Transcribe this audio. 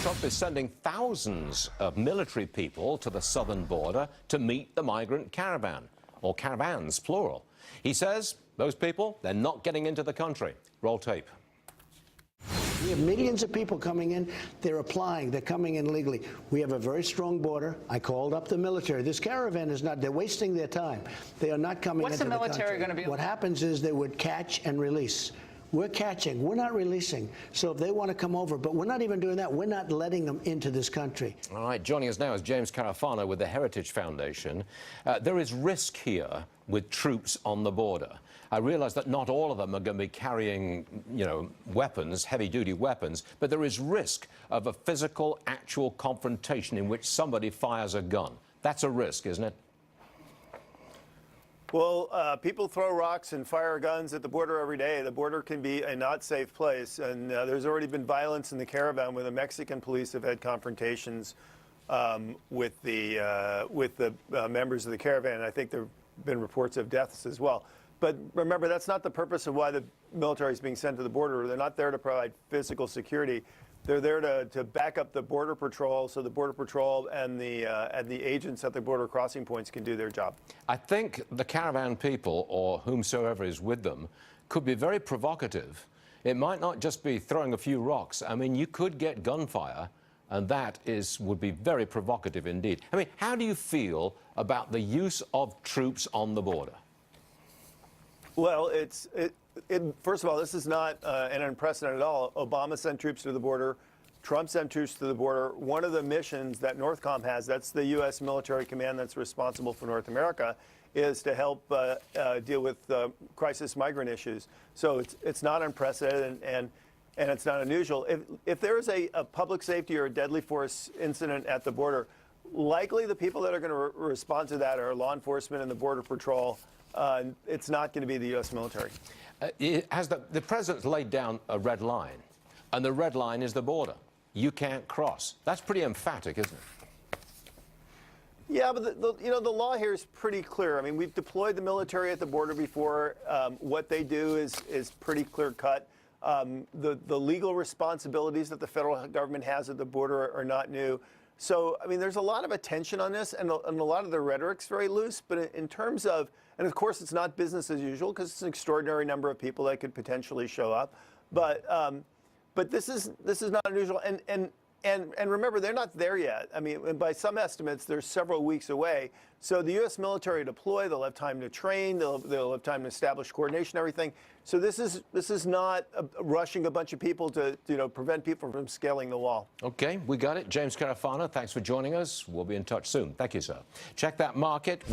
Trump is sending thousands of military people to the southern border to meet the migrant caravan, or caravans, plural. He says those people, they're not getting into the country. Roll tape. We have millions of people coming in. They're applying. They're coming in legally. We have a very strong border. I called up the military. This caravan is not, they're wasting their time. They are not coming into the country. What's the military going to be? What happens is they would catch and release. We're catching. We're not releasing. So if they want to come over, but we're not even doing that. We're not letting them into this country. All right, joining us now is James Carafano with the Heritage Foundation. There is risk here with troops on the border. I realize that not all of them are going to be carrying, weapons, heavy-duty weapons, but there is risk of a physical, actual confrontation in which somebody fires a gun. That's a risk, isn't it? Well, people throw rocks and fire guns at the border every day. The border can be a not safe place, and there's already been violence in the caravan where the Mexican police have had confrontations with the members of the caravan. I think there have been reports of deaths as well. But remember, that's not the purpose of why the military is being sent to the border. They're not there to provide physical security. They're there to back up the Border Patrol so the Border Patrol and the agents at the border crossing points can do their job. I think the caravan people, or whomsoever is with them, could be very provocative. It might not just be throwing a few rocks. I mean, you could get gunfire, and that would be very provocative indeed. I mean, how do you feel about the use of troops on the border? Well, first of all, this is not an unprecedented at all. Obama sent troops to the border. Trump sent troops to the border. One of the missions that NORTHCOM has, that's the U.S. military command that's responsible for North America, is to help deal with crisis migrant issues. So it's not unprecedented and it's not unusual. If there is a public safety or a deadly force incident at the border, likely the people that are going to respond to that are law enforcement and the Border Patrol. It's not going to be the U.S. military. The president's laid down a red line, and the red line is the border. You can't cross. That's pretty emphatic, isn't it? Yeah, but the law here is pretty clear. I mean, we've deployed the military at the border before. What they do is pretty clear cut. The legal responsibilities that the federal government has at the border are not new. So, I mean, there's a lot of attention on this, and a lot of the rhetoric's very loose. But in terms of, and of course, it's not business as usual because it's an extraordinary number of people that could potentially show up. But this is not unusual. And remember, they're not there yet. I mean, by some estimates, they're several weeks away. So the U.S. military deploy, they'll have time to train, they'll have time to establish coordination, everything. So this is not rushing a bunch of people to prevent people from scaling the wall. Okay, we got it. James Carafano, thanks for joining us. We'll be in touch soon. Thank you, sir. Check that market.